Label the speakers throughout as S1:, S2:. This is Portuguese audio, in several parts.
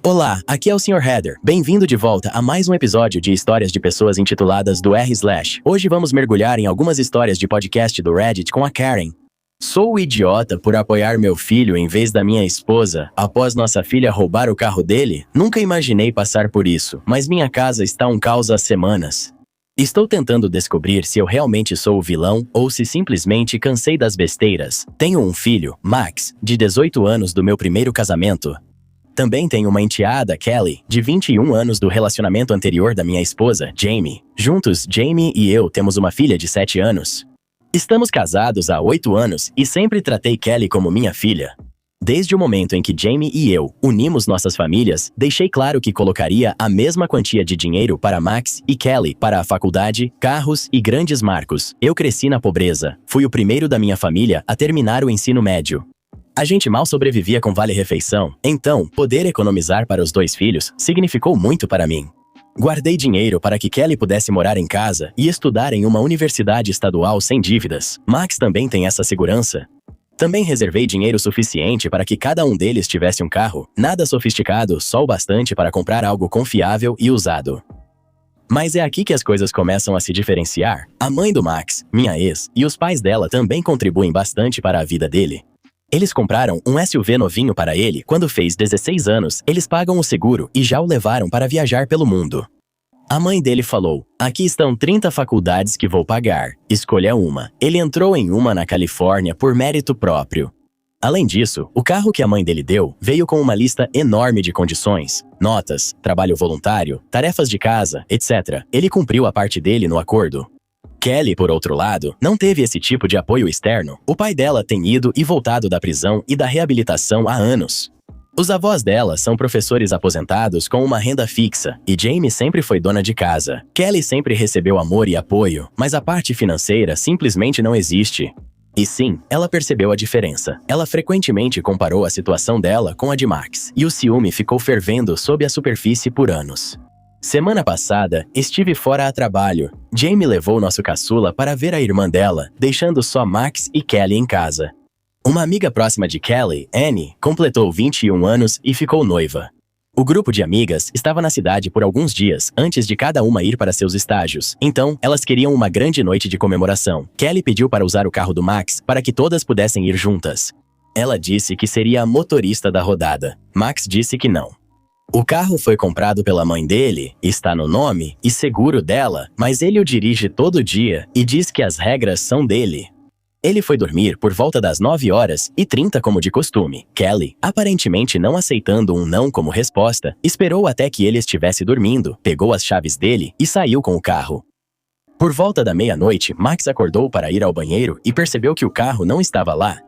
S1: Olá, aqui é o Sr. Heather. Bem-vindo de volta a mais um episódio de Histórias de Pessoas intituladas do r/. Hoje vamos mergulhar em algumas histórias de podcast do Reddit com a Karen. Sou o idiota por apoiar meu filho em vez da minha esposa após nossa filha roubar o carro dele? Nunca imaginei passar por isso, mas minha casa está um caos há semanas. Estou tentando descobrir se eu realmente sou o vilão ou se simplesmente cansei das besteiras. Tenho um filho, Max, de 18 anos do meu primeiro casamento. Também tenho uma enteada, Kelly, de 21 anos do relacionamento anterior da minha esposa, Jamie. Juntos, Jamie e eu temos uma filha de 7 anos. Estamos casados há 8 anos e sempre tratei Kelly como minha filha. Desde o momento em que Jamie e eu unimos nossas famílias, deixei claro que colocaria a mesma quantia de dinheiro para Max e Kelly para a faculdade, carros e grandes marcos. Eu cresci na pobreza. Fui o primeiro da minha família a terminar o ensino médio. A gente mal sobrevivia com vale-refeição, então poder economizar para os 2 filhos significou muito para mim. Guardei dinheiro para que Kelly pudesse morar em casa e estudar em uma universidade estadual sem dívidas. Max também tem essa segurança. Também reservei dinheiro suficiente para que cada um deles tivesse um carro, nada sofisticado, só o bastante para comprar algo confiável e usado. Mas é aqui que as coisas começam a se diferenciar. A mãe do Max, minha ex, e os pais dela também contribuem bastante para a vida dele. Eles compraram um SUV novinho para ele quando fez 16 anos, eles pagam o seguro e já o levaram para viajar pelo mundo. A mãe dele falou, aqui estão 30 faculdades que vou pagar, escolha uma. Ele entrou em uma na Califórnia por mérito próprio. Além disso, o carro que a mãe dele deu veio com uma lista enorme de condições, notas, trabalho voluntário, tarefas de casa, etc. Ele cumpriu a parte dele no acordo. Kelly, por outro lado, não teve esse tipo de apoio externo. O pai dela tem ido e voltado da prisão e da reabilitação há anos. Os avós dela são professores aposentados com uma renda fixa, e Jamie sempre foi dona de casa. Kelly sempre recebeu amor e apoio, mas a parte financeira simplesmente não existe. E sim, ela percebeu a diferença. Ela frequentemente comparou a situação dela com a de Max, e o ciúme ficou fervendo sob a superfície por anos. Semana passada, estive fora a trabalho. Jamie levou nosso caçula para ver a irmã dela, deixando só Max e Kelly em casa. Uma amiga próxima de Kelly, Annie, completou 21 anos e ficou noiva. O grupo de amigas estava na cidade por alguns dias antes de cada uma ir para seus estágios, então elas queriam uma grande noite de comemoração. Kelly pediu para usar o carro do Max para que todas pudessem ir juntas. Ela disse que seria a motorista da rodada. Max disse que não. O carro foi comprado pela mãe dele, está no nome e seguro dela, mas ele o dirige todo dia e diz que as regras são dele. Ele foi dormir por volta das 9h30 como de costume. Kelly, aparentemente não aceitando um não como resposta, esperou até que ele estivesse dormindo, pegou as chaves dele e saiu com o carro. Por volta da meia-noite, Max acordou para ir ao banheiro e percebeu que o carro não estava lá.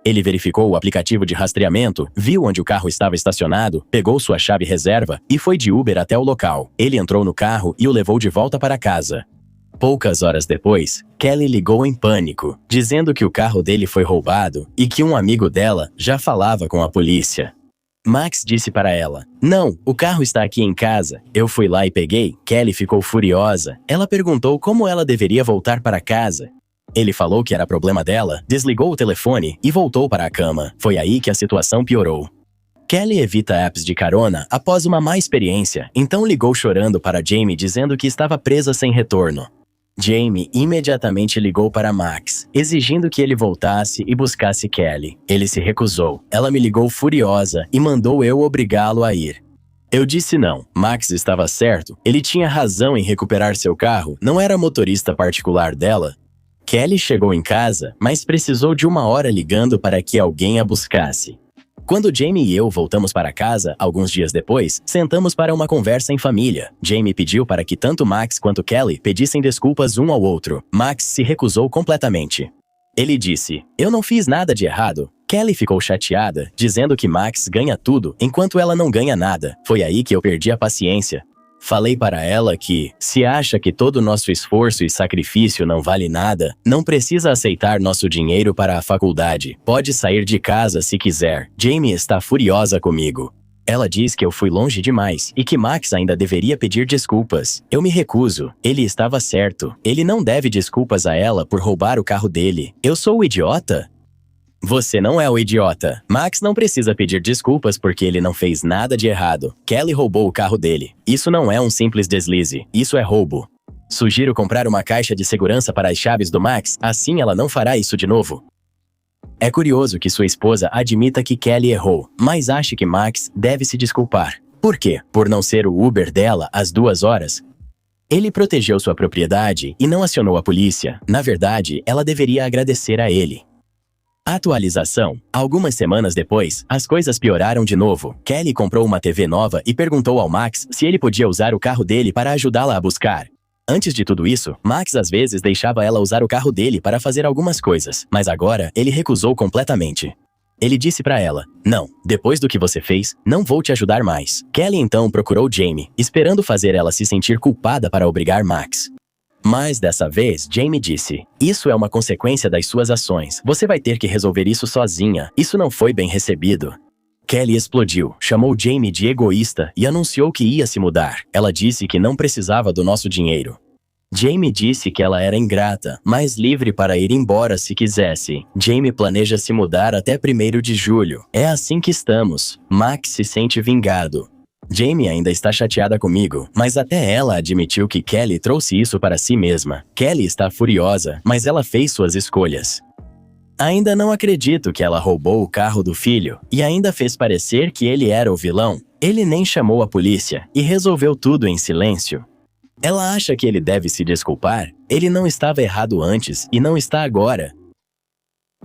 S1: Ele verificou o aplicativo de rastreamento, viu onde o carro estava estacionado, pegou sua chave reserva e foi de Uber até o local. Ele entrou no carro e o levou de volta para casa. Poucas horas depois, Kelly ligou em pânico, dizendo que o carro dele foi roubado e que um amigo dela já falava com a polícia. Max disse para ela, não, o carro está aqui em casa. Eu fui lá e peguei. Kelly ficou furiosa. Ela perguntou como ela deveria voltar para casa. Ele falou que era problema dela, desligou o telefone e voltou para a cama. Foi aí que a situação piorou. Kelly evita apps de carona após uma má experiência, então ligou chorando para Jamie dizendo que estava presa sem retorno. Jamie imediatamente ligou para Max, exigindo que ele voltasse e buscasse Kelly. Ele se recusou. Ela me ligou furiosa e mandou eu obrigá-lo a ir. Eu disse não. Max estava certo. Ele tinha razão em recuperar seu carro. Não era motorista particular dela. Kelly chegou em casa, mas precisou de 1 hora ligando para que alguém a buscasse. Quando Jamie e eu voltamos para casa, alguns dias depois, sentamos para uma conversa em família. Jamie pediu para que tanto Max quanto Kelly pedissem desculpas um ao outro. Max se recusou completamente. Ele disse, eu não fiz nada de errado. Kelly ficou chateada, dizendo que Max ganha tudo, enquanto ela não ganha nada. Foi aí que eu perdi a paciência. Falei para ela que, se acha que todo o nosso esforço e sacrifício não vale nada, não precisa aceitar nosso dinheiro para a faculdade. Pode sair de casa se quiser. Jamie está furiosa comigo. Ela diz que eu fui longe demais e que Max ainda deveria pedir desculpas. Eu me recuso. Ele estava certo. Ele não deve desculpas a ela por roubar o carro dele. Eu sou o idiota? Você não é o idiota. Max não precisa pedir desculpas porque ele não fez nada de errado. Kelly roubou o carro dele. Isso não é um simples deslize. Isso é roubo. Sugiro comprar uma caixa de segurança para as chaves do Max, assim ela não fará isso de novo. É curioso que sua esposa admita que Kelly errou, mas acha que Max deve se desculpar. Por quê? Por não ser o Uber dela às 2 horas? Ele protegeu sua propriedade e não acionou a polícia. Na verdade, ela deveria agradecer a ele. Atualização. Algumas semanas depois, as coisas pioraram de novo. Kelly comprou uma TV nova e perguntou ao Max se ele podia usar o carro dele para ajudá-la a buscar. Antes de tudo isso, Max às vezes deixava ela usar o carro dele para fazer algumas coisas, mas agora ele recusou completamente. Ele disse para ela, não, depois do que você fez, não vou te ajudar mais. Kelly então procurou Jamie, esperando fazer ela se sentir culpada para obrigar Max. Mas dessa vez, Jamie disse, isso é uma consequência das suas ações, você vai ter que resolver isso sozinha, isso não foi bem recebido. Kelly explodiu, chamou Jamie de egoísta e anunciou que ia se mudar. Ela disse que não precisava do nosso dinheiro. Jamie disse que ela era ingrata, mas livre para ir embora se quisesse. Jamie planeja se mudar até 1º de julho. É assim que estamos. Max se sente vingado. Jamie ainda está chateada comigo, mas até ela admitiu que Kelly trouxe isso para si mesma. Kelly está furiosa, mas ela fez suas escolhas. Ainda não acredito que ela roubou o carro do filho e ainda fez parecer que ele era o vilão. Ele nem chamou a polícia e resolveu tudo em silêncio. Ela acha que ele deve se desculpar? Ele não estava errado antes e não está agora.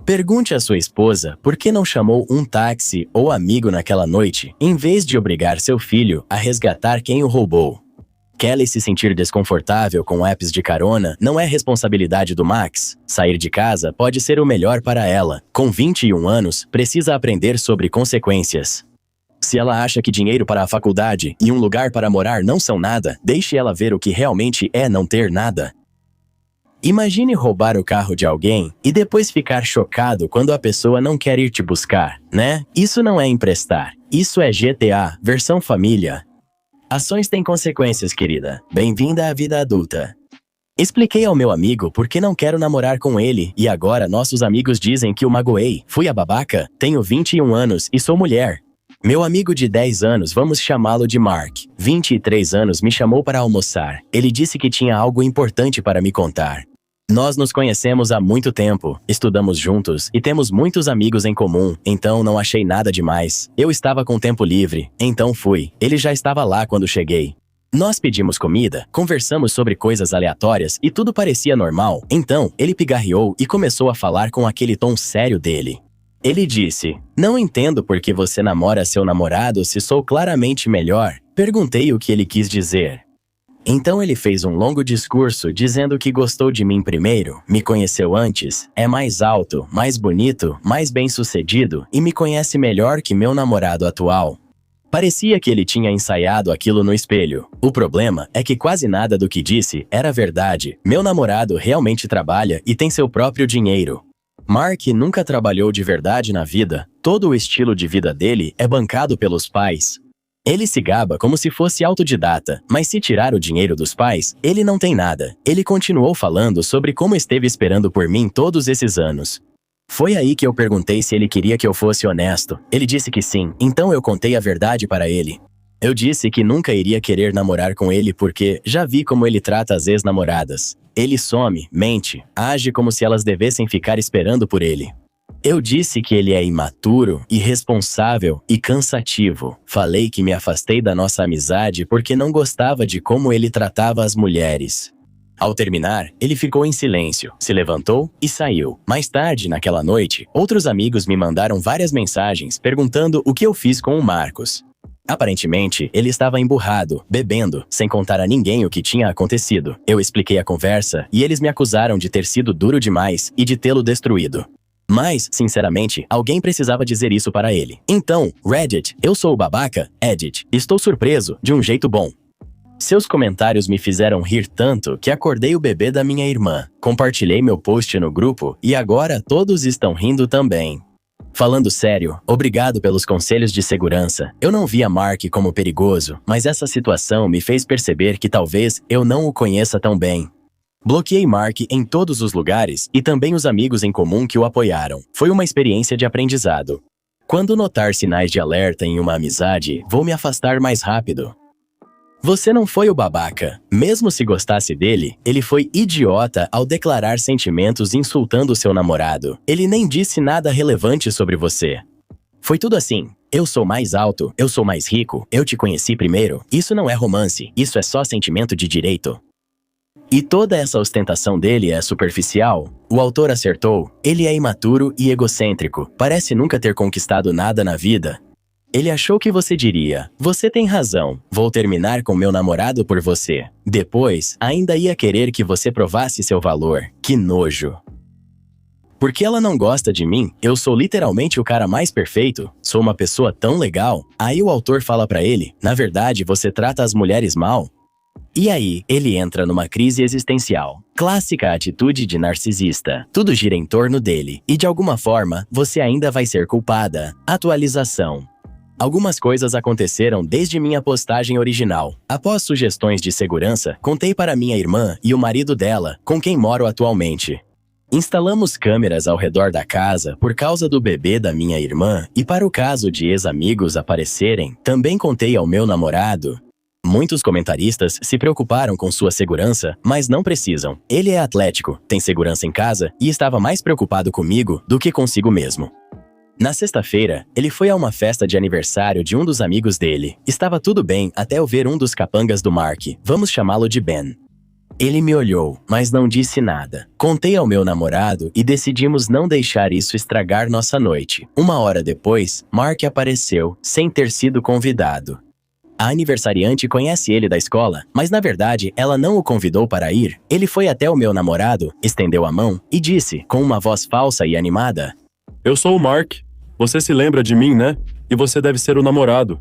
S1: Pergunte à sua esposa por que não chamou um táxi ou amigo naquela noite, em vez de obrigar seu filho a resgatar quem o roubou. Kelly se sentir desconfortável com apps de carona não é responsabilidade do Max. Sair de casa pode ser o melhor para ela. Com 21 anos, precisa aprender sobre consequências. Se ela acha que dinheiro para a faculdade e um lugar para morar não são nada, deixe ela ver o que realmente é não ter nada. Imagine roubar o carro de alguém e depois ficar chocado quando a pessoa não quer ir te buscar, né? Isso não é emprestar. Isso é GTA, versão família. Ações têm consequências, querida. Bem-vinda à vida adulta. Expliquei ao meu amigo por que não quero namorar com ele e agora nossos amigos dizem que o magoei. Fui a babaca? Tenho 21 anos e sou mulher. Meu amigo de 10 anos, vamos chamá-lo de Mark, 23 anos, me chamou para almoçar. Ele disse que tinha algo importante para me contar. Nós nos conhecemos há muito tempo, estudamos juntos e temos muitos amigos em comum, então não achei nada demais. Eu estava com tempo livre, então fui. Ele já estava lá quando cheguei. Nós pedimos comida, conversamos sobre coisas aleatórias e tudo parecia normal. Então, ele pigarreou e começou a falar com aquele tom sério dele. Ele disse, não entendo por que você namora seu namorado se sou claramente melhor. Perguntei o que ele quis dizer. Então ele fez um longo discurso dizendo que gostou de mim primeiro, me conheceu antes, é mais alto, mais bonito, mais bem-sucedido e me conhece melhor que meu namorado atual. Parecia que ele tinha ensaiado aquilo no espelho. O problema é que quase nada do que disse era verdade. Meu namorado realmente trabalha e tem seu próprio dinheiro. Mark nunca trabalhou de verdade na vida. Todo o estilo de vida dele é bancado pelos pais. Ele se gaba como se fosse autodidata, mas se tirar o dinheiro dos pais, ele não tem nada. Ele continuou falando sobre como esteve esperando por mim todos esses anos. Foi aí que eu perguntei se ele queria que eu fosse honesto. Ele disse que sim, então eu contei a verdade para ele. Eu disse que nunca iria querer namorar com ele porque já vi como ele trata as ex-namoradas. Ele some, mente, age como se elas devessem ficar esperando por ele. Eu disse que ele é imaturo, irresponsável e cansativo. Falei que me afastei da nossa amizade porque não gostava de como ele tratava as mulheres. Ao terminar, ele ficou em silêncio, se levantou e saiu. Mais tarde, naquela noite, outros amigos me mandaram várias mensagens perguntando o que eu fiz com o Marcos. Aparentemente, ele estava emburrado, bebendo, sem contar a ninguém o que tinha acontecido. Eu expliquei a conversa e eles me acusaram de ter sido duro demais e de tê-lo destruído. Mas, sinceramente, alguém precisava dizer isso para ele. Então, Reddit, eu sou o babaca, Edit, estou surpreso, de um jeito bom. Seus comentários me fizeram rir tanto que acordei o bebê da minha irmã. Compartilhei meu post no grupo e agora todos estão rindo também. Falando sério, obrigado pelos conselhos de segurança. Eu não via Mark como perigoso, mas essa situação me fez perceber que talvez eu não o conheça tão bem. Bloqueei Mark em todos os lugares e também os amigos em comum que o apoiaram. Foi uma experiência de aprendizado. Quando notar sinais de alerta em uma amizade, vou me afastar mais rápido. Você não foi o babaca. Mesmo se gostasse dele, ele foi idiota ao declarar sentimentos insultando seu namorado. Ele nem disse nada relevante sobre você. Foi tudo assim. Eu sou mais alto, eu sou mais rico, eu te conheci primeiro. Isso não é romance, isso é só sentimento de direito. E toda essa ostentação dele é superficial. O autor acertou. Ele é imaturo e egocêntrico. Parece nunca ter conquistado nada na vida. Ele achou que você diria: você tem razão, vou terminar com meu namorado por você. Depois, ainda ia querer que você provasse seu valor. Que nojo. Porque ela não gosta de mim, eu sou literalmente o cara mais perfeito, sou uma pessoa tão legal. Aí o autor fala pra ele: na verdade, você trata as mulheres mal. E aí, ele entra numa crise existencial. Clássica atitude de narcisista. Tudo gira em torno dele, e de alguma forma, você ainda vai ser culpada. Atualização. Algumas coisas aconteceram desde minha postagem original. Após sugestões de segurança, contei para minha irmã e o marido dela, com quem moro atualmente. Instalamos câmeras ao redor da casa por causa do bebê da minha irmã e para o caso de ex-amigos aparecerem, também contei ao meu namorado. Muitos comentaristas se preocuparam com sua segurança, mas não precisam. Ele é atlético, tem segurança em casa e estava mais preocupado comigo do que consigo mesmo. Na sexta-feira, ele foi a uma festa de aniversário de um dos amigos dele. Estava tudo bem até eu ver um dos capangas do Mark, vamos chamá-lo de Ben. Ele me olhou, mas não disse nada. Contei ao meu namorado e decidimos não deixar isso estragar nossa noite. Uma hora depois, Mark apareceu, sem ter sido convidado. A aniversariante conhece ele da escola, mas na verdade ela não o convidou para ir. Ele foi até o meu namorado, estendeu a mão e disse, com uma voz falsa e animada:
S2: Eu sou o Mark. Você se lembra de mim, né? E você deve ser o namorado.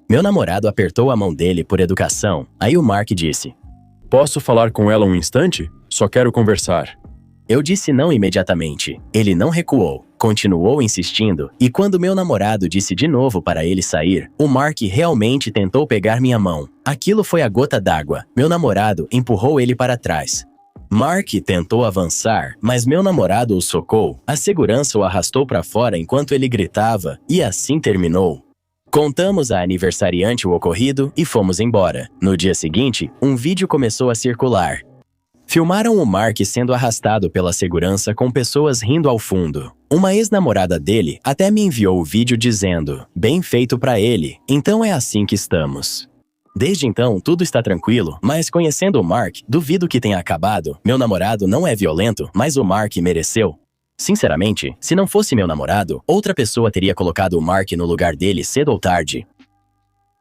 S1: Meu namorado apertou a mão dele por educação. Aí o Mark disse:
S2: Posso falar com ela um instante? Só quero conversar.
S1: Eu disse não imediatamente. Ele não recuou, continuou insistindo, e quando meu namorado disse de novo para ele sair, o Mark realmente tentou pegar minha mão. Aquilo foi a gota d'água. Meu namorado empurrou ele para trás. Mark tentou avançar, mas meu namorado o socou. A segurança o arrastou para fora enquanto ele gritava, e assim terminou. Contamos à aniversariante o ocorrido e fomos embora. No dia seguinte, um vídeo começou a circular. Filmaram o Mark sendo arrastado pela segurança com pessoas rindo ao fundo. Uma ex-namorada dele até me enviou o vídeo dizendo: bem feito pra ele, então é assim que estamos. Desde então, tudo está tranquilo, mas conhecendo o Mark, duvido que tenha acabado. Meu namorado não é violento, mas o Mark mereceu. Sinceramente, se não fosse meu namorado, outra pessoa teria colocado o Mark no lugar dele cedo ou tarde.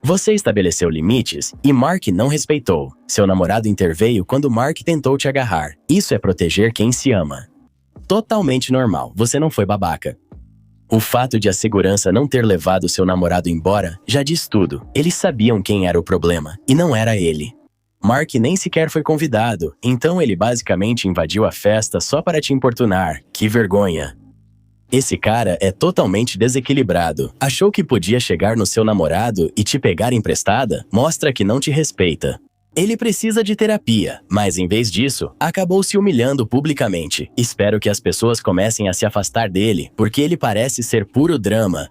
S1: Você estabeleceu limites e Mark não respeitou. Seu namorado interveio quando Mark tentou te agarrar. Isso é proteger quem se ama. Totalmente normal, você não foi babaca. O fato de a segurança não ter levado seu namorado embora já diz tudo. Eles sabiam quem era o problema, e não era ele. Mark nem sequer foi convidado, então ele basicamente invadiu a festa só para te importunar. Que vergonha. Esse cara é totalmente desequilibrado. Achou que podia chegar no seu namorado e te pegar emprestada? Mostra que não te respeita. Ele precisa de terapia, mas em vez disso, acabou se humilhando publicamente. Espero que as pessoas comecem a se afastar dele, porque ele parece ser puro drama.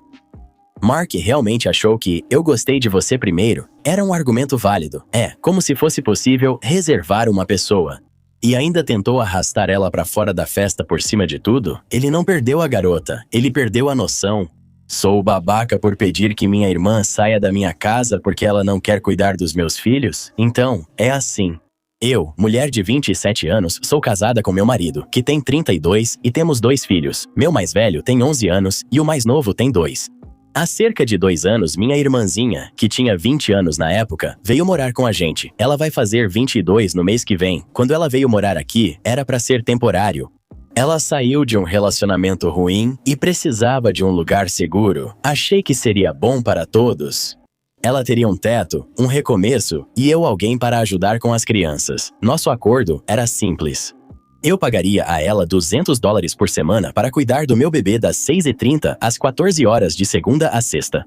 S1: Mark realmente achou que eu gostei de você primeiro era um argumento válido. É, como se fosse possível reservar uma pessoa. E ainda tentou arrastar ela para fora da festa por cima de tudo? Ele não perdeu a garota, ele perdeu a noção. Sou babaca por pedir que minha irmã saia da minha casa porque ela não quer cuidar dos meus filhos? Então, é assim. Eu, mulher de 27 anos, sou casada com meu marido, que tem 32 e temos 2 filhos. Meu mais velho tem 11 anos e o mais novo tem 2. Há cerca de 2 anos, minha irmãzinha, que tinha 20 anos na época, veio morar com a gente. Ela vai fazer 22 no mês que vem. Quando ela veio morar aqui, era para ser temporário. Ela saiu de um relacionamento ruim e precisava de um lugar seguro. Achei que seria bom para todos. Ela teria um teto, um recomeço e eu alguém para ajudar com as crianças. Nosso acordo era simples. Eu pagaria a ela $200 por semana para cuidar do meu bebê das 6h30 às 14 horas de segunda a sexta.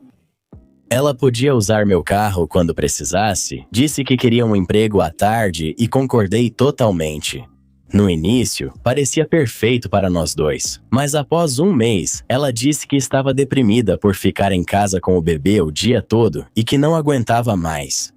S1: Ela podia usar meu carro quando precisasse, disse que queria um emprego à tarde e concordei totalmente. No início, parecia perfeito para nós dois, mas após um mês, ela disse que estava deprimida por ficar em casa com o bebê o dia todo e que não aguentava mais.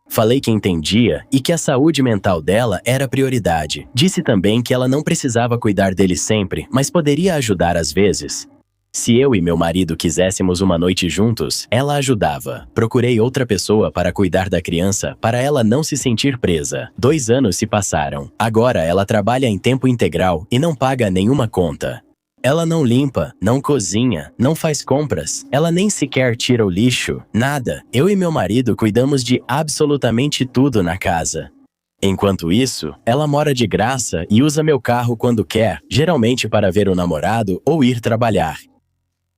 S1: Falei que entendia e que a saúde mental dela era prioridade. Disse também que ela não precisava cuidar dele sempre, mas poderia ajudar às vezes. Se eu e meu marido quiséssemos uma noite juntos, ela ajudava. Procurei outra pessoa para cuidar da criança para ela não se sentir presa. 2 anos se passaram. Agora ela trabalha em tempo integral e não paga nenhuma conta. Ela não limpa, não cozinha, não faz compras. Ela nem sequer tira o lixo. Nada. Eu e meu marido cuidamos de absolutamente tudo na casa. Enquanto isso, ela mora de graça e usa meu carro quando quer, geralmente para ver o namorado ou ir trabalhar.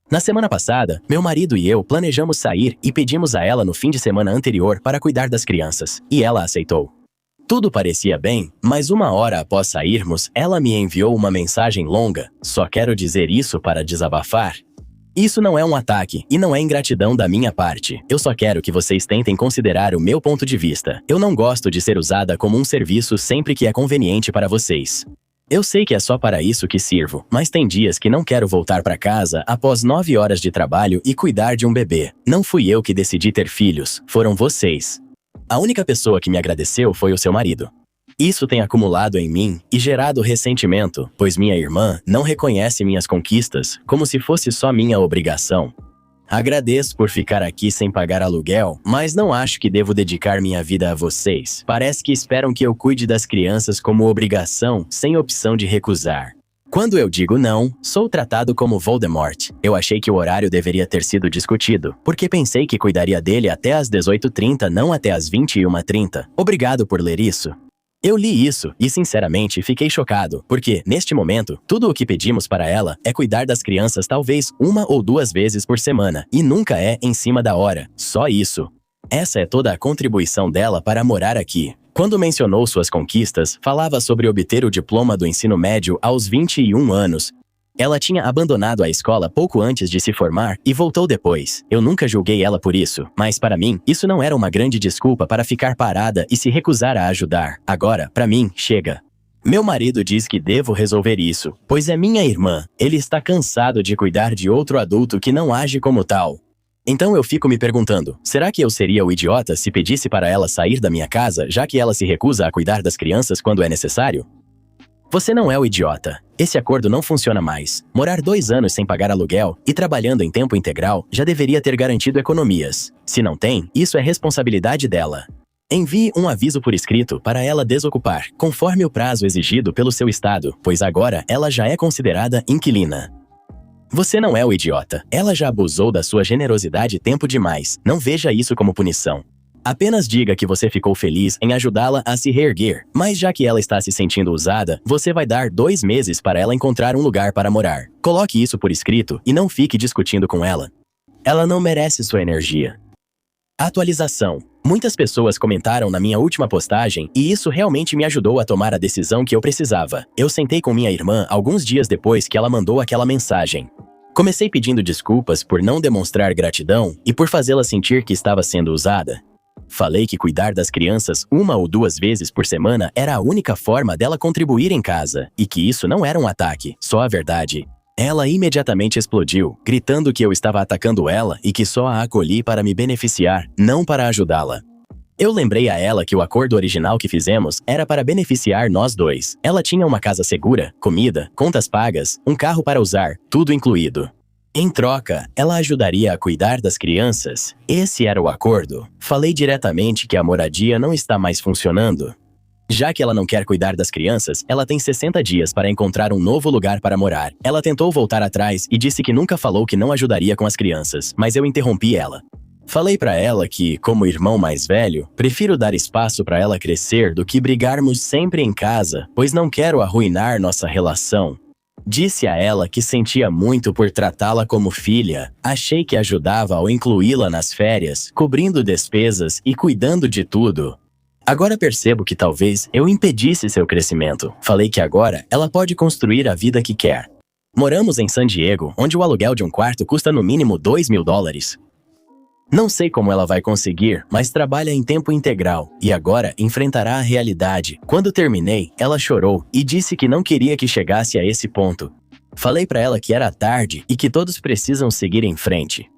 S1: Na semana passada, meu marido e eu planejamos sair e pedimos a ela no fim de semana anterior para cuidar das crianças, e ela aceitou. Tudo parecia bem, mas 1 hora após sairmos, ela me enviou uma mensagem longa. Só quero dizer isso para desabafar. Isso não é um ataque e não é ingratidão da minha parte. Eu só quero que vocês tentem considerar o meu ponto de vista. Eu não gosto de ser usada como um serviço sempre que é conveniente para vocês. Eu sei que é só para isso que sirvo, mas tem dias que não quero voltar para casa após 9 horas de trabalho e cuidar de um bebê. Não fui eu que decidi ter filhos, foram vocês. A única pessoa que me agradeceu foi o seu marido. Isso tem acumulado em mim e gerado ressentimento, pois minha irmã não reconhece minhas conquistas como se fosse só minha obrigação. Agradeço por ficar aqui sem pagar aluguel, mas não acho que devo dedicar minha vida a vocês. Parece que esperam que eu cuide das crianças como obrigação, sem opção de recusar. Quando eu digo não, sou tratado como Voldemort. Eu achei que o horário deveria ter sido discutido, porque pensei que cuidaria dele até às 18h30, não até às 21h30. Obrigado por ler isso. Eu li isso e, sinceramente, fiquei chocado, porque, neste momento, tudo o que pedimos para ela é cuidar das crianças talvez 1 ou 2 vezes por semana, e nunca é em cima da hora, só isso. Essa é toda a contribuição dela para morar aqui. Quando mencionou suas conquistas, falava sobre obter o diploma do ensino médio aos 21 anos. Ela tinha abandonado a escola pouco antes de se formar e voltou depois. Eu nunca julguei ela por isso, mas para mim, isso não era uma grande desculpa para ficar parada e se recusar a ajudar. Agora, para mim, chega. Meu marido diz que devo resolver isso, pois é minha irmã. Ele está cansado de cuidar de outro adulto que não age como tal. Então eu fico me perguntando, será que eu seria o idiota se pedisse para ela sair da minha casa, já que ela se recusa a cuidar das crianças quando é necessário? Você não é o idiota. Esse acordo não funciona mais. Morar 2 anos sem pagar aluguel e trabalhando em tempo integral já deveria ter garantido economias. Se não tem, isso é responsabilidade dela. Envie um aviso por escrito para ela desocupar, conforme o prazo exigido pelo seu estado, pois agora ela já é considerada inquilina. Você não é o idiota. Ela já abusou da sua generosidade tempo demais. Não veja isso como punição. Apenas diga que você ficou feliz em ajudá-la a se reerguer, mas já que ela está se sentindo usada, você vai dar 2 meses para ela encontrar um lugar para morar. Coloque isso por escrito e não fique discutindo com ela. Ela não merece sua energia. Atualização. Muitas pessoas comentaram na minha última postagem e isso realmente me ajudou a tomar a decisão que eu precisava. Eu sentei com minha irmã alguns dias depois que ela mandou aquela mensagem. Comecei pedindo desculpas por não demonstrar gratidão e por fazê-la sentir que estava sendo usada. Falei que cuidar das crianças 1 ou 2 vezes por semana era a única forma dela contribuir em casa, e que isso não era um ataque, só a verdade. Ela imediatamente explodiu, gritando que eu estava atacando ela e que só a acolhi para me beneficiar, não para ajudá-la. Eu lembrei a ela que o acordo original que fizemos era para beneficiar nós dois. Ela tinha uma casa segura, comida, contas pagas, um carro para usar, tudo incluído. Em troca, ela ajudaria a cuidar das crianças. Esse era o acordo. Falei diretamente que a moradia não está mais funcionando. Já que ela não quer cuidar das crianças, ela tem 60 dias para encontrar um novo lugar para morar. Ela tentou voltar atrás e disse que nunca falou que não ajudaria com as crianças, mas eu interrompi ela. Falei para ela que, como irmão mais velho, prefiro dar espaço para ela crescer do que brigarmos sempre em casa, pois não quero arruinar nossa relação. Disse a ela que sentia muito por tratá-la como filha. Achei que ajudava ao incluí-la nas férias, cobrindo despesas e cuidando de tudo. Agora percebo que talvez eu impedisse seu crescimento. Falei que agora ela pode construir a vida que quer. Moramos em San Diego, onde o aluguel de um quarto custa no mínimo $2.000. Não sei como ela vai conseguir, mas trabalha em tempo integral e agora enfrentará a realidade. Quando terminei, ela chorou e disse que não queria que chegasse a esse ponto. Falei pra ela que era tarde e que todos precisam seguir em frente.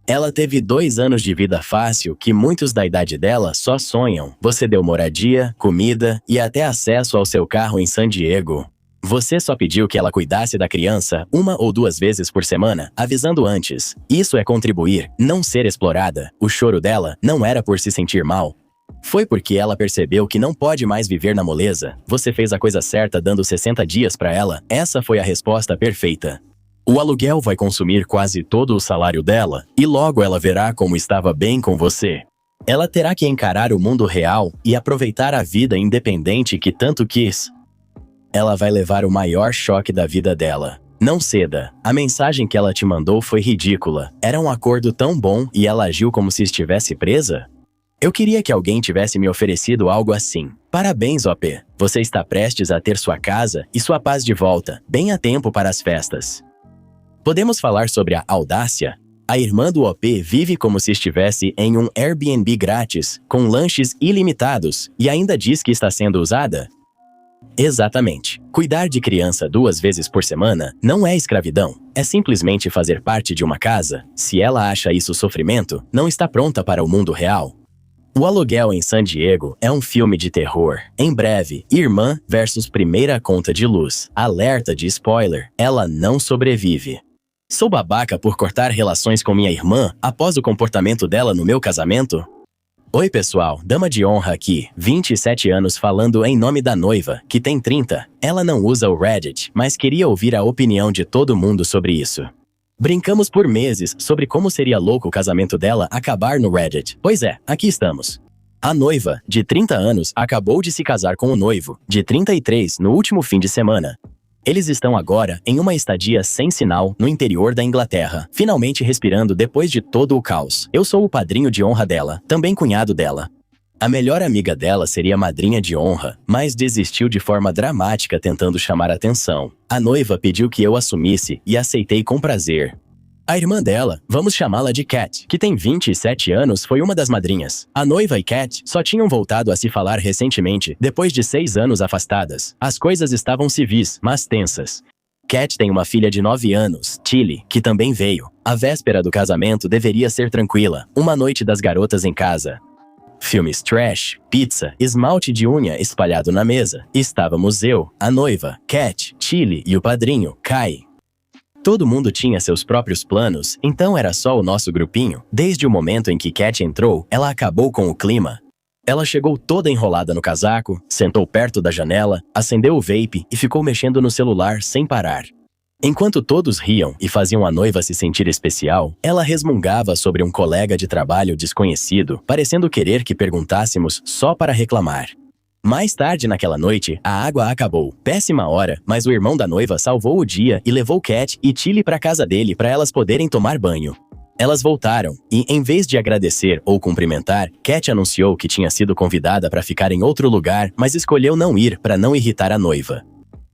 S1: Ela teve 2 anos de vida fácil que muitos da idade dela só sonham. Você deu moradia, comida e até acesso ao seu carro em San Diego. Você só pediu que ela cuidasse da criança 1 ou 2 vezes por semana, avisando antes. Isso é contribuir, não ser explorada. O choro dela não era por se sentir mal. Foi porque ela percebeu que não pode mais viver na moleza. Você fez a coisa certa dando 60 dias pra ela. Essa foi a resposta perfeita. O aluguel vai consumir quase todo o salário dela, e logo ela verá como estava bem com você. Ela terá que encarar o mundo real e aproveitar a vida independente que tanto quis. Ela vai levar o maior choque da vida dela. Não ceda. A mensagem que ela te mandou foi ridícula. Era um acordo tão bom e ela agiu como se estivesse presa? Eu queria que alguém tivesse me oferecido algo assim. Parabéns, OP. Você está prestes a ter sua casa e sua paz de volta, bem a tempo para as festas. Podemos falar sobre a audácia? A irmã do OP vive como se estivesse em um Airbnb grátis, com lanches ilimitados, e ainda diz que está sendo usada? Exatamente. Cuidar de criança 2 vezes por semana não é escravidão. É simplesmente fazer parte de uma casa. Se ela acha isso sofrimento, não está pronta para o mundo real. O Aluguel em San Diego é um filme de terror. Em breve, irmã versus primeira conta de luz. Alerta de spoiler, ela não sobrevive. Sou babaca por cortar relações com minha irmã após o comportamento dela no meu casamento? Oi pessoal, dama de honra aqui, 27 anos falando em nome da noiva, que tem 30. Ela não usa o Reddit, mas queria ouvir a opinião de todo mundo sobre isso. Brincamos por meses sobre como seria louco o casamento dela acabar no Reddit. Pois é, aqui estamos. A noiva, de 30 anos, acabou de se casar com o noivo, de 33, no último fim de semana. Eles estão agora em uma estadia sem sinal no interior da Inglaterra, finalmente respirando depois de todo o caos. Eu sou o padrinho de honra dela, também cunhado dela. A melhor amiga dela seria madrinha de honra, mas desistiu de forma dramática tentando chamar atenção. A noiva pediu que eu assumisse e aceitei com prazer. A irmã dela, vamos chamá-la de Cat, que tem 27 anos, foi uma das madrinhas. A noiva e Cat só tinham voltado a se falar recentemente, depois de 6 anos afastadas. As coisas estavam civis, mas tensas. Cat tem uma filha de 9 anos, Tilly, que também veio. A véspera do casamento deveria ser tranquila, uma noite das garotas em casa. Filmes trash, pizza, esmalte de unha espalhado na mesa. Estávamos eu, a noiva, Cat, Tilly e o padrinho, Kai. Todo mundo tinha seus próprios planos, então era só o nosso grupinho. Desde o momento em que Cat entrou, ela acabou com o clima. Ela chegou toda enrolada no casaco, sentou perto da janela, acendeu o vape e ficou mexendo no celular sem parar. Enquanto todos riam e faziam a noiva se sentir especial, ela resmungava sobre um colega de trabalho desconhecido, parecendo querer que perguntássemos só para reclamar. Mais tarde naquela noite, a água acabou. Péssima hora, mas o irmão da noiva salvou o dia e levou Cat e Tilly para casa dele para elas poderem tomar banho. Elas voltaram e, em vez de agradecer ou cumprimentar, Cat anunciou que tinha sido convidada para ficar em outro lugar, mas escolheu não ir para não irritar a noiva.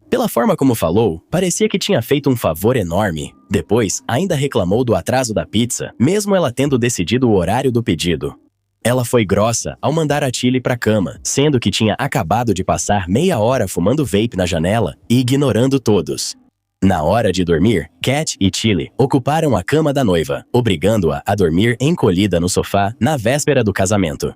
S1: Pela forma como falou, parecia que tinha feito um favor enorme. Depois, ainda reclamou do atraso da pizza, mesmo ela tendo decidido o horário do pedido. Ela foi grossa ao mandar a Tilly pra cama, sendo que tinha acabado de passar meia hora fumando vape na janela e ignorando todos. Na hora de dormir, Cat e Tilly ocuparam a cama da noiva, obrigando-a a dormir encolhida no sofá na véspera do casamento.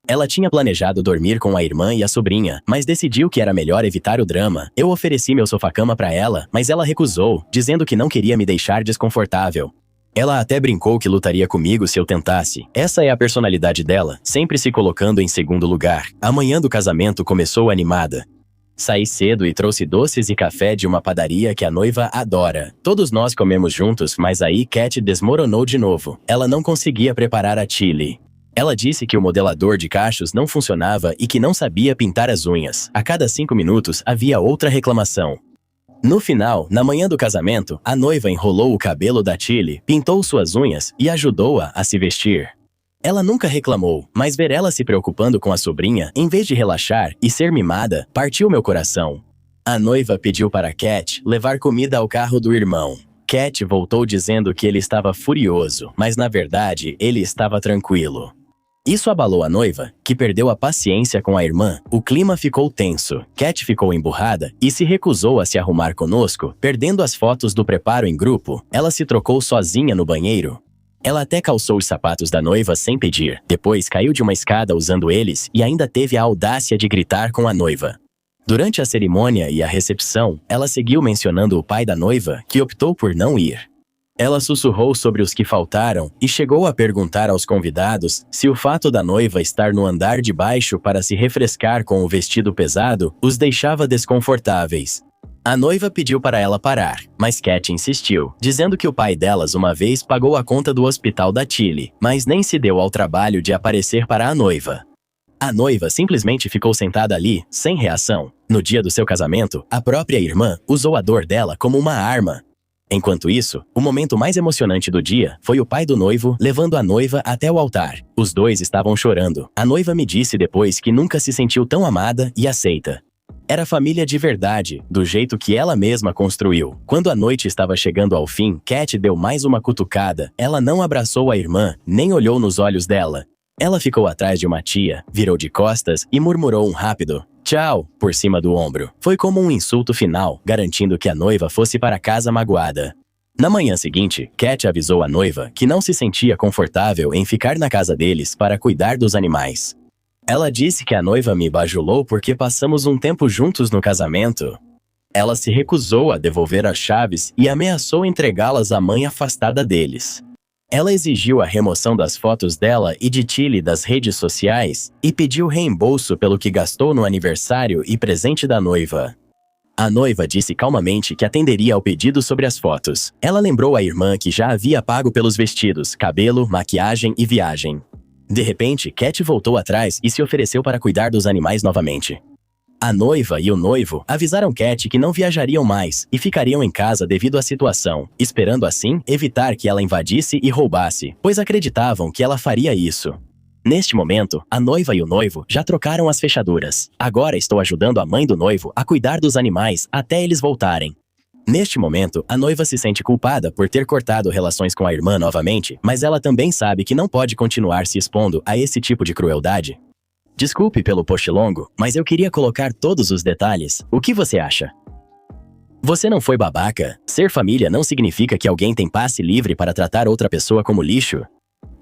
S1: Ela tinha planejado dormir com a irmã e a sobrinha, mas decidiu que era melhor evitar o drama. Eu ofereci meu sofá-cama pra ela, mas ela recusou, dizendo que não queria me deixar desconfortável. Ela até brincou que lutaria comigo se eu tentasse. Essa é a personalidade dela, sempre se colocando em segundo lugar. A manhã do casamento começou animada. Saí cedo e trouxe doces e café de uma padaria que a noiva adora. Todos nós comemos juntos, mas aí Cat desmoronou de novo. Ela não conseguia preparar a Tilly. Ela disse que o modelador de cachos não funcionava e que não sabia pintar as unhas. A cada 5 minutos havia outra reclamação. No final, na manhã do casamento, a noiva enrolou o cabelo da Tilly, pintou suas unhas e ajudou-a a se vestir. Ela nunca reclamou, mas ver ela se preocupando com a sobrinha, em vez de relaxar e ser mimada, partiu meu coração. A noiva pediu para Cat levar comida ao carro do irmão. Cat voltou dizendo que ele estava furioso, mas na verdade ele estava tranquilo. Isso abalou a noiva, que perdeu a paciência com a irmã. O clima ficou tenso. Cat ficou emburrada e se recusou a se arrumar conosco, perdendo as fotos do preparo em grupo. Ela se trocou sozinha no banheiro. Ela até calçou os sapatos da noiva sem pedir. Depois caiu de uma escada usando eles e ainda teve a audácia de gritar com a noiva. Durante a cerimônia e a recepção, ela seguiu mencionando o pai da noiva, que optou por não ir. Ela sussurrou sobre os que faltaram e chegou a perguntar aos convidados se o fato da noiva estar no andar de baixo para se refrescar com o vestido pesado os deixava desconfortáveis. A noiva pediu para ela parar, mas Cat insistiu, dizendo que o pai delas uma vez pagou a conta do hospital da Tilly, mas nem se deu ao trabalho de aparecer para a noiva. A noiva simplesmente ficou sentada ali, sem reação. No dia do seu casamento, a própria irmã usou a dor dela como uma arma. Enquanto isso, o momento mais emocionante do dia foi o pai do noivo levando a noiva até o altar. Os dois estavam chorando. A noiva me disse depois que nunca se sentiu tão amada e aceita. Era família de verdade, do jeito que ela mesma construiu. Quando a noite estava chegando ao fim, Cat deu mais uma cutucada. Ela não abraçou a irmã, nem olhou nos olhos dela. Ela ficou atrás de uma tia, virou de costas e murmurou um rápido "tchau" por cima do ombro. Foi como um insulto final, garantindo que a noiva fosse para casa magoada. Na manhã seguinte, Cat avisou a noiva que não se sentia confortável em ficar na casa deles para cuidar dos animais. Ela disse que a noiva me bajulou porque passamos um tempo juntos no casamento. Ela se recusou a devolver as chaves e ameaçou entregá-las à mãe afastada deles. Ela exigiu a remoção das fotos dela e de Tilly das redes sociais e pediu reembolso pelo que gastou no aniversário e presente da noiva. A noiva disse calmamente que atenderia ao pedido sobre as fotos. Ela lembrou à irmã que já havia pago pelos vestidos, cabelo, maquiagem e viagem. De repente, Cat voltou atrás e se ofereceu para cuidar dos animais novamente. A noiva e o noivo avisaram Cat que não viajariam mais e ficariam em casa devido à situação, esperando assim evitar que ela invadisse e roubasse, pois acreditavam que ela faria isso. Neste momento, a noiva e o noivo já trocaram as fechaduras. Agora estou ajudando a mãe do noivo a cuidar dos animais até eles voltarem. Neste momento, a noiva se sente culpada por ter cortado relações com a irmã novamente, mas ela também sabe que não pode continuar se expondo a esse tipo de crueldade. Desculpe pelo post longo, mas eu queria colocar todos os detalhes. O que você acha? Você não foi babaca? Ser família não significa que alguém tem passe livre para tratar outra pessoa como lixo?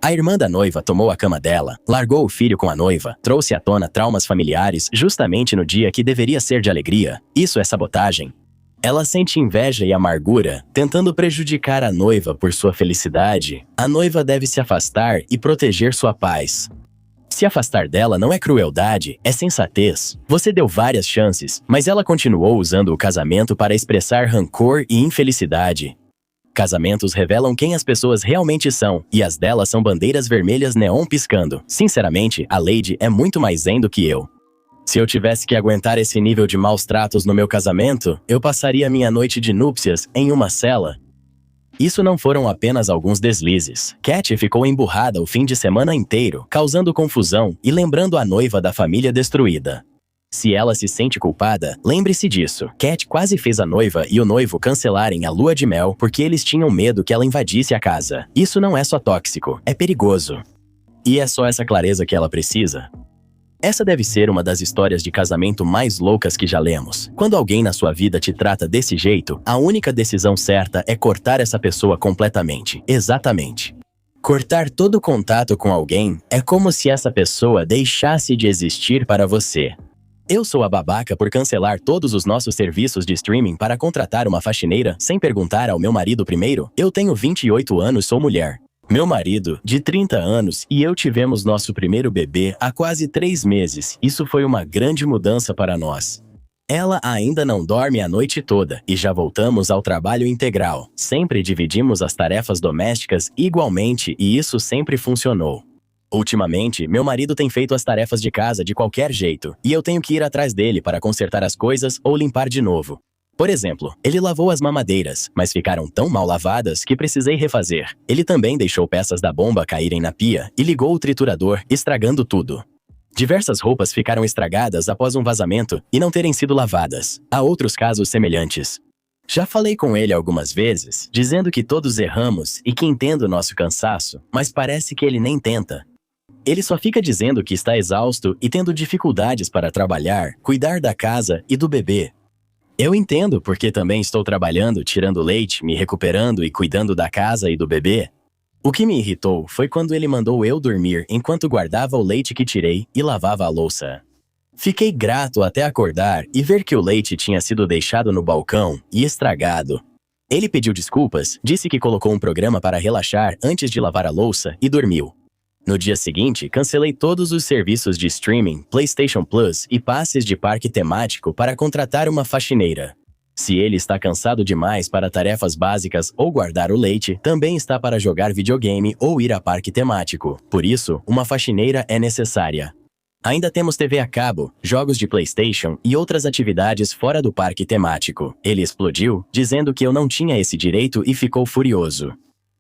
S1: A irmã da noiva tomou a cama dela, largou o filho com a noiva, trouxe à tona traumas familiares justamente no dia que deveria ser de alegria. Isso é sabotagem. Ela sente inveja e amargura, tentando prejudicar a noiva por sua felicidade. A noiva deve se afastar e proteger sua paz. Se afastar dela não é crueldade, é sensatez. Você deu várias chances, mas ela continuou usando o casamento para expressar rancor e infelicidade. Casamentos revelam quem as pessoas realmente são, e as delas são bandeiras vermelhas neon piscando. Sinceramente, a Lady é muito mais zen do que eu. Se eu tivesse que aguentar esse nível de maus tratos no meu casamento, eu passaria minha noite de núpcias em uma cela. Isso não foram apenas alguns deslizes. Cat ficou emburrada o fim de semana inteiro, causando confusão e lembrando a noiva da família destruída. Se ela se sente culpada, lembre-se disso. Cat quase fez a noiva e o noivo cancelarem a lua de mel porque eles tinham medo que ela invadisse a casa. Isso não é só tóxico, é perigoso. E é só essa clareza que ela precisa? Essa deve ser uma das histórias de casamento mais loucas que já lemos. Quando alguém na sua vida te trata desse jeito, a única decisão certa é cortar essa pessoa completamente. Exatamente. Cortar todo contato com alguém é como se essa pessoa deixasse de existir para você. Eu sou a babaca por cancelar todos os nossos serviços de streaming para contratar uma faxineira sem perguntar ao meu marido primeiro? Eu tenho 28 anos, sou mulher. Meu marido, de 30 anos, e eu tivemos nosso primeiro bebê há quase 3 meses. Isso foi uma grande mudança para nós. Ela ainda não dorme a noite toda e já voltamos ao trabalho integral. Sempre dividimos as tarefas domésticas igualmente e isso sempre funcionou. Ultimamente, meu marido tem feito as tarefas de casa de qualquer jeito e eu tenho que ir atrás dele para consertar as coisas ou limpar de novo. Por exemplo, ele lavou as mamadeiras, mas ficaram tão mal lavadas que precisei refazer. Ele também deixou peças da bomba caírem na pia e ligou o triturador, estragando tudo. Diversas roupas ficaram estragadas após um vazamento e não terem sido lavadas. Há outros casos semelhantes. Já falei com ele algumas vezes, dizendo que todos erramos e que entendo nosso cansaço, mas parece que ele nem tenta. Ele só fica dizendo que está exausto e tendo dificuldades para trabalhar, cuidar da casa e do bebê. Eu entendo porque também estou trabalhando, tirando leite, me recuperando e cuidando da casa e do bebê. O que me irritou foi quando ele mandou eu dormir enquanto guardava o leite que tirei e lavava a louça. Fiquei grato até acordar e ver que o leite tinha sido deixado no balcão e estragado. Ele pediu desculpas, disse que colocou um programa para relaxar antes de lavar a louça e dormiu. No dia seguinte, cancelei todos os serviços de streaming, PlayStation Plus e passes de parque temático para contratar uma faxineira. Se ele está cansado demais para tarefas básicas ou guardar o leite, também está para jogar videogame ou ir a parque temático. Por isso, uma faxineira é necessária. Ainda temos TV a cabo, jogos de PlayStation e outras atividades fora do parque temático. Ele explodiu, dizendo que eu não tinha esse direito e ficou furioso.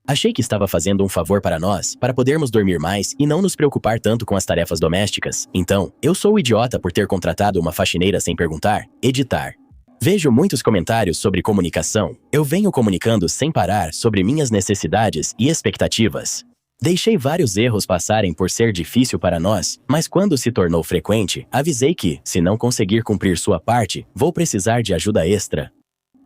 S1: Achei que estava fazendo um favor para nós, para podermos dormir mais e não nos preocupar tanto com as tarefas domésticas. Então, eu sou o idiota por ter contratado uma faxineira sem perguntar. Editar. Vejo muitos comentários sobre comunicação. Eu venho comunicando sem parar sobre minhas necessidades e expectativas. Deixei vários erros passarem por ser difícil para nós, mas quando se tornou frequente, avisei que, se não conseguir cumprir sua parte, vou precisar de ajuda extra.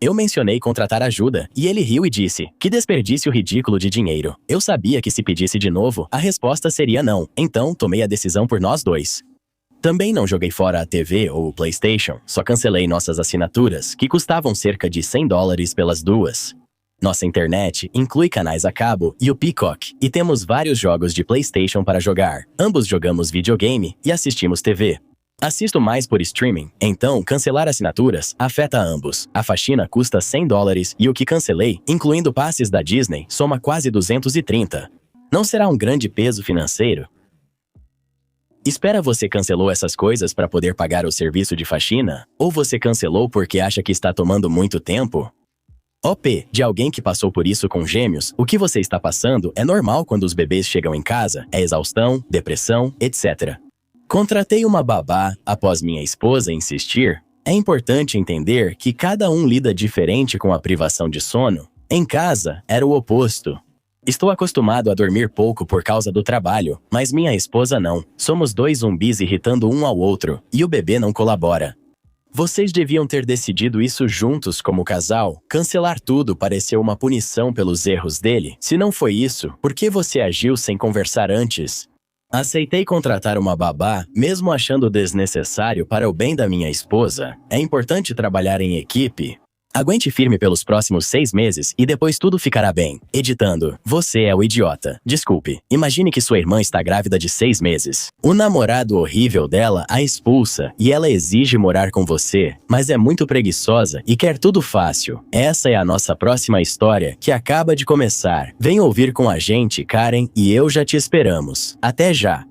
S1: Eu mencionei contratar ajuda, e ele riu e disse, que desperdício ridículo de dinheiro. Eu sabia que se pedisse de novo, a resposta seria não, então tomei a decisão por nós dois. Também não joguei fora a TV ou o PlayStation, só cancelei nossas assinaturas, que custavam cerca de $100 pelas duas. Nossa internet inclui canais a cabo e o Peacock, e temos vários jogos de PlayStation para jogar. Ambos jogamos videogame e assistimos TV. Assisto mais por streaming, então cancelar assinaturas afeta ambos. A faxina custa $100 e o que cancelei, incluindo passes da Disney, soma quase 230. Não será um grande peso financeiro? Espera, você cancelou essas coisas para poder pagar o serviço de faxina? Ou você cancelou porque acha que está tomando muito tempo? OP, de alguém que passou por isso com gêmeos, o que você está passando é normal quando os bebês chegam em casa, é exaustão, depressão, etc. Contratei uma babá após minha esposa insistir. É importante entender que cada um lida diferente com a privação de sono. Em casa, era o oposto. Estou acostumado a dormir pouco por causa do trabalho, mas minha esposa não. Somos dois zumbis irritando um ao outro, e o bebê não colabora. Vocês deviam ter decidido isso juntos como casal. Cancelar tudo pareceu uma punição pelos erros dele. Se não foi isso, por que você agiu sem conversar antes? Aceitei contratar uma babá, mesmo achando desnecessário para o bem da minha esposa. É importante trabalhar em equipe. Aguente firme pelos próximos 6 meses e depois tudo ficará bem. Editando. Você é o idiota. Desculpe. Imagine que sua irmã está grávida de 6 meses. O namorado horrível dela a expulsa e ela exige morar com você, mas é muito preguiçosa e quer tudo fácil. Essa é a nossa próxima história, que acaba de começar. Vem ouvir com a gente, Karen, e eu já te esperamos. Até já!